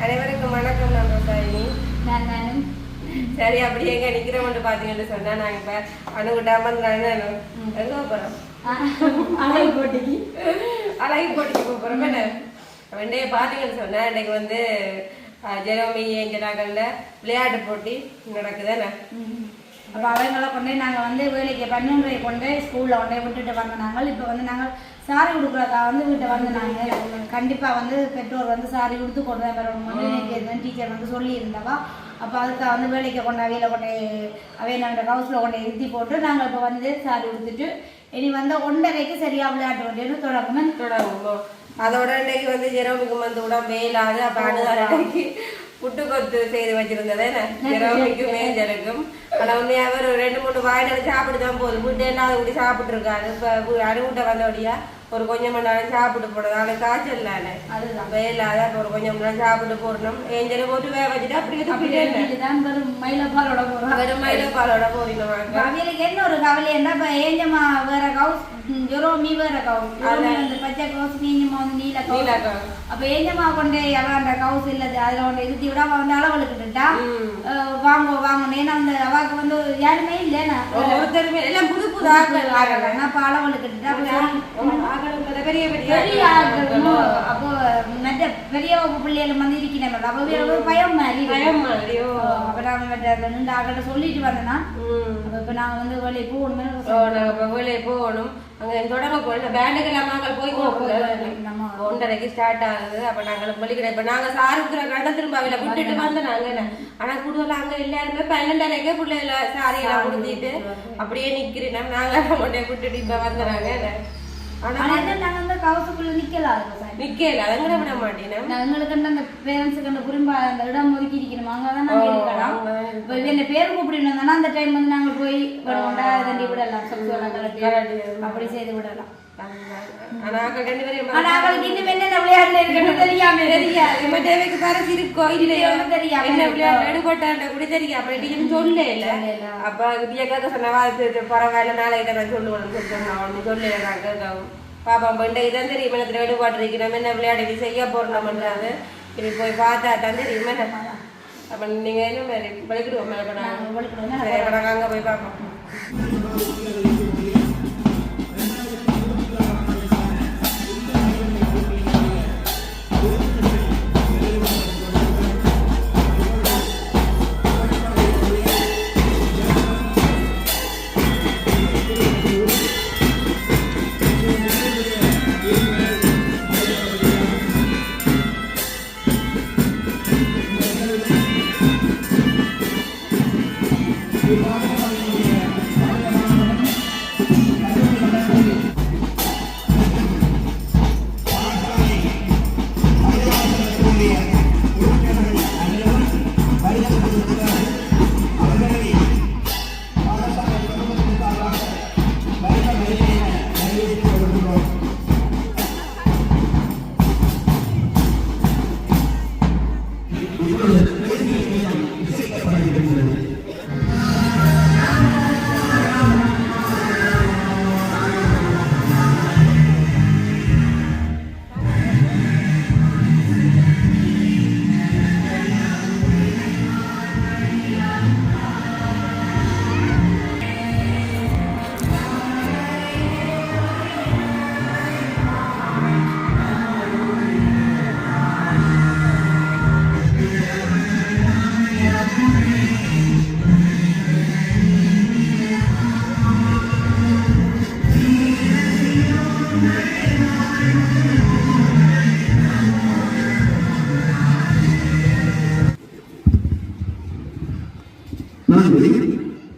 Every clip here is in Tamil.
அனைவருக்கும் வணக்கம். நான் ரோசாயினி. நானும் சரி, அப்படியே எங்க நிக்கிறோம்னு பாத்தீங்கன்னு சொன்னா நாங்க இப்ப அணுகுட்டாம எங்க போறோம்? அழகு போட்டிக்கு போறோம். வெண்டைய பாத்தீங்கன்னு சொன்னா இன்னைக்கு வந்து ஜெரோமி ஏஞ்சனாக்கள்ல விளையாட்டு போட்டி நடக்குதானே. அப்போ அவங்களை கொண்டே நாங்கள் வந்து வேலைக்கு 11:30 கொண்டே ஸ்கூலில் கொண்டே விட்டுட்டு வந்தனாங்க. இப்போ வந்து நாங்கள் சாரி கொடுக்குறதா வந்து வீட்டை வந்து நாங்கள் கண்டிப்பாக வந்து பெற்றோர் வந்து சாரி கொடுத்து கொண்டு வரணும் வந்து டீச்சர் வந்து சொல்லியிருந்தவா. அப்போ அதுக்காக வந்து வேலைக்கு கொண்டு அவையில் கொண்டே நாங்கள் ஹவுஸில் கொண்டே இருத்தி போட்டு நாங்கள் இப்போ வந்து சாரி கொடுத்துட்டு இனி வந்து 1:30க்கு சரியாக விளையாட்டு வேண்டியது தொடங்குவோம். அதோட இன்னைக்கு வந்து ஜெரோமிக்கு வந்து கூட மேலாது. அப்போ அணுகாலைக்கு புட்டு கொத்து செய்து வச்சிருந்ததே ஜெரோமிக்கும் மேஞ்சருக்கும். ஆனால் வந்து அவர் 2-3 வாயில சாப்பிட்டுதான் போகுது. வீட்டு என்ன அதை கூடி சாப்பிட்டு இருக்காரு. இப்போ அணுகிட்ட வந்தபடியா ஒரு கொஞ்சம் மணி நேரம் சாப்பிட்டு போடுறது. அவனுக்கு காய்ச்சல் இல்லைன்னு அதுதான் வேலாத. இப்போ ஒரு கொஞ்சம் மணி நேரம் சாப்பிட்டு போடணும். ஏஞ்சலும் போட்டு வேக வச்சுட்டு அப்படியே வெறும் மயிலப்பாலோட போயிடும். அவங்களுக்கு என்ன ஒரு கவலை என்ன இப்போ ஏஞ்சம்மா வேற கவுஸ் ஜெரோமி வேற கவுஸ் அந்த பச்சை கவுஸ் நீஞ்சம்மா வந்து நீல கவுஸ். அப்போ ஏஞ்சம்மா கொண்டே அவன் கவுஸ் இல்லது அதில் கொண்டு இருத்தி விட அவன் வந்து அளவெடுக்கிட்டுட்டா வாங்கணும். ஏன்னா அந்த அவாக்கு வந்து யாருமே இல்லைன்னா ஒருத்தருமே எல்லாம் புது புது ஆக்கள் ஆகலாம். அப்போ அளவெடுக்கிட்டுட்டா பெரிய அப்போ மற்ற பெரிய பிள்ளைகளும் வந்து இருக்கிறேன். அப்போ ஒரு பயம் மாதிரி அப்போ நாங்கள் நின்று ஆகிட்ட சொல்லிட்டு வந்தேன்னா இப்போ நாங்கள் வந்து வேலையை போகணும். அங்கே தொடர்பு போய் பேண்டுக்கெல்லாம் நாங்கள் போய் 1:30க்கு ஸ்டார்ட் ஆகுது. அப்போ நாங்கள் பள்ளிக்கிட இப்போ நாங்கள் சாருக்குற கடை திரும்ப அவையில் விட்டுட்டு வந்து நாங்கள் ஆனால் கூடுதலாக அங்கே எல்லாருமே 12:30க்கே பிள்ளைகளை சாரியெல்லாம் கொடுத்திட்டு அப்படியே நிற்கிறோம். நாங்கள் கொண்டே விட்டுட்டு இப்போ வந்துடுறாங்க. விட மாட்டேன். அந்த பேரண்ட்ஸுக்கு அந்த குறிப்பா அந்த இடம் ஒதுக்கி இருக்கணும். அங்கதான் நாங்க இருக்கலாம். இப்ப என்ன பேர் கூப்பிட்டு அந்த டைம் வந்து நாங்க போய் தண்டி விடலாம். அப்படி செய்து விடலாம். பாப்பா பண்ட இதான் தெரியும் மனத்துல ஈடுபாடு இருக்கிறோம். என்ன விளையாடி செய்ய போறோம்ன்றது இனி போய் பார்த்தா தான் தெரியும். அப்ப நீங்க என்ன மாதிரி வலிக்கிடுவோம் அங்க போய் பார்ப்போம்.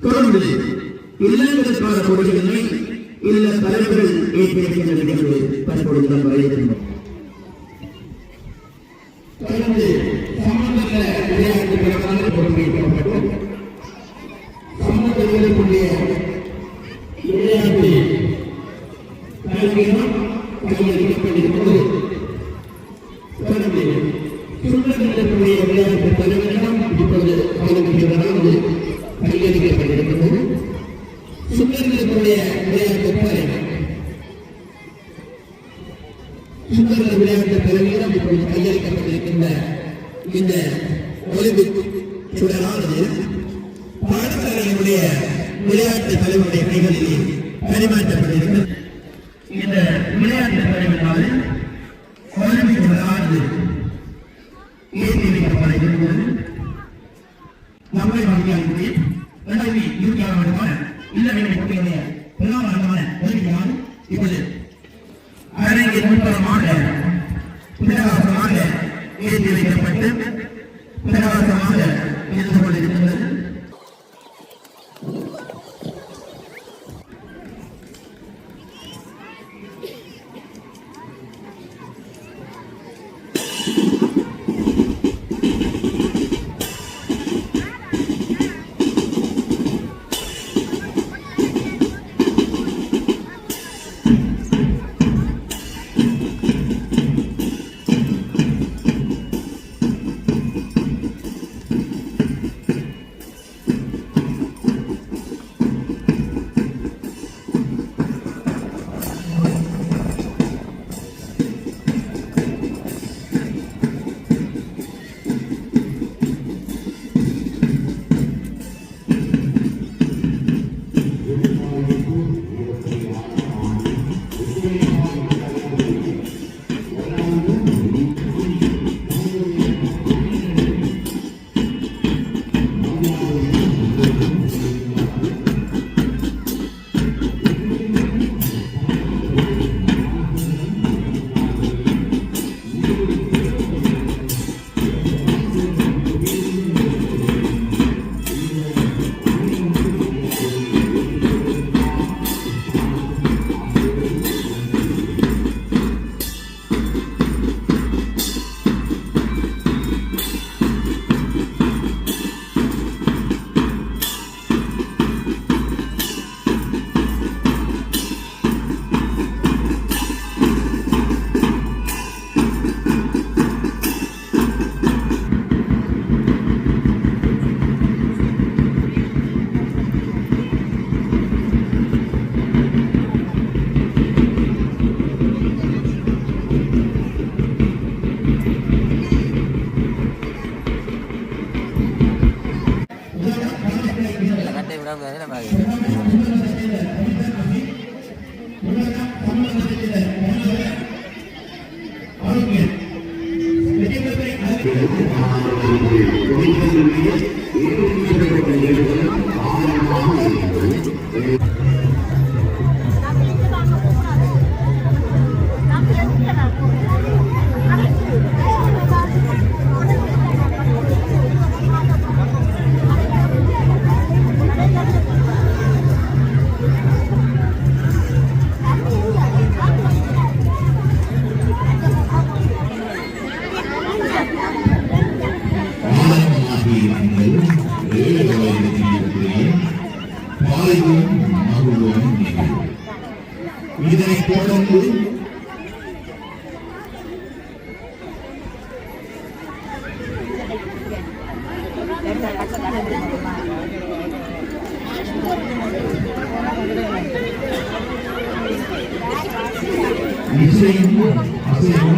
தொடர்ந்து இல்லங்களுக்கான கொள்கைகளை இல்ல தலைவர்கள் ஏற்படுத்தின நிகழ்வு தற்பொழுது நாம் வரையிருக்கின்றோம். தொடர்ந்து சம்பந்த விளையாட்டுகளுக்கான பொறுப்பேற்கப்பட்டு சம்பந்தங்களுக்குரிய விளையாட்டு கல்வியிடம் கையளிக்கப்பட்டிருக்கிறது. தொடர்ந்து சுண்டங்களுக்குரிய விளையாட்டு தலைவரிடம் இப்போது கையளிக்கப்பட்டிருக்கிறது. சுண்டங்களுக்குரிய விளையாட்டு சுண்டங்கள் விளையாட்டு தலைவரிடம் இப்போது கையளிக்கப்பட்டிருக்கின்ற இந்த ஒலிம்பிக் சுடரானது பாடசாலையினுடைய விளையாட்டு தலைவருடைய கைகளிலே பரிமாற்றப்பட்டிருக்கிறது. இந்த விளையாட்டு தலைவரால் ஒலிம்பிக் சுடரானது ஏற்றி வைக்கப்பட்டிருக்கிறது. நம்மை வங்கியாளர்களுடைய 2026 ஆண்டுக்கான இல்ல போட்டியுடைய பிரதான ஆண்டமான ஒலிம்பிக்கான இப்பொழுது அரங்கின் முன்புறமாக பிரகாசமாக ஏற்றி வைக்கப்பட்டு பிரகாசமாக இருந்து கொண்டிருக்கின்றது. இதனைத் தொடர்ந்து இசையும் அசையும்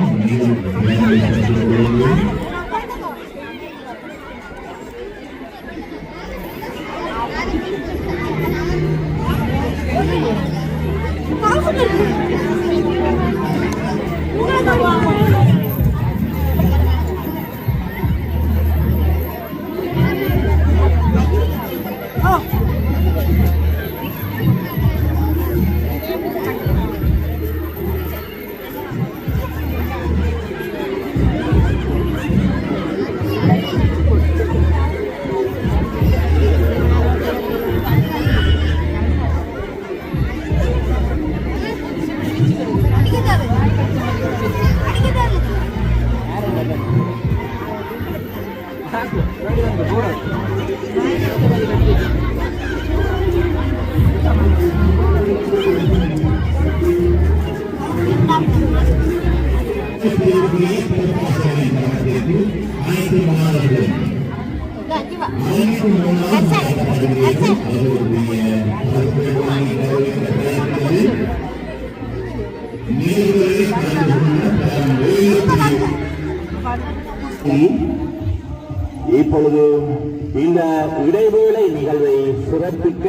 இப்பொழுது இந்த இடைவேளை நிகழ்வை சிறப்பிக்க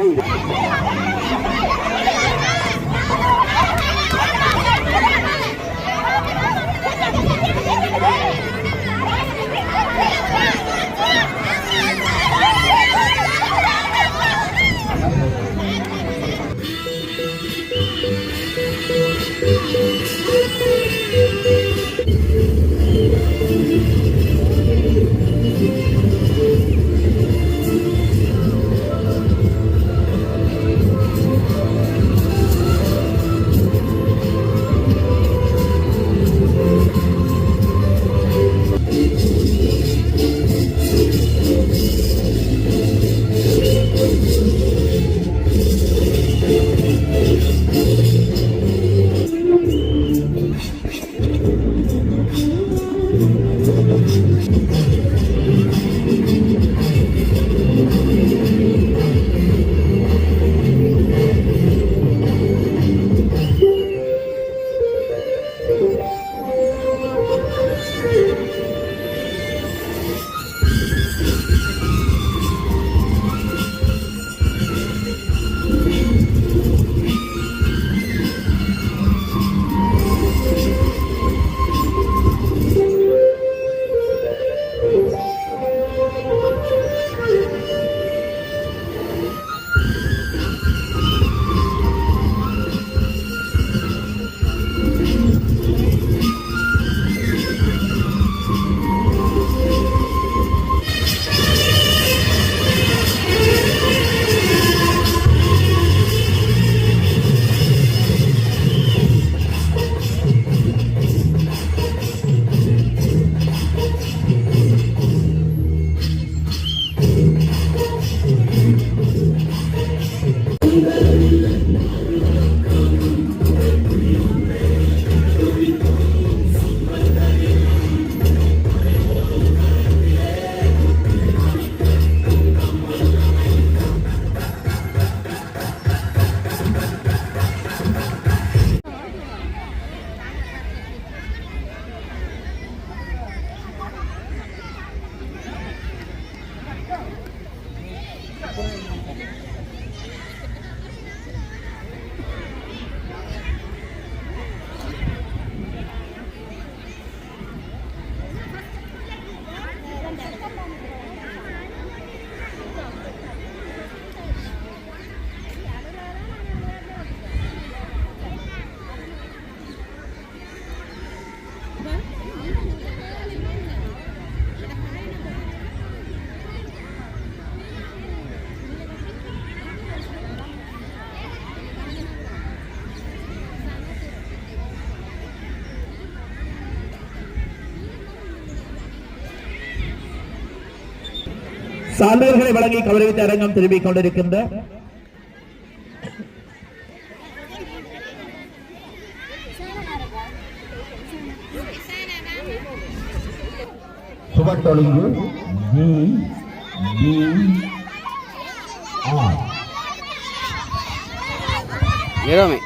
சான்றிதழ்களை வழங்கி கௌரவித்த அரங்கம் திரும்பிக் கொண்டிருக்கின்ற சுபட்டொழுங்கு நிலைமை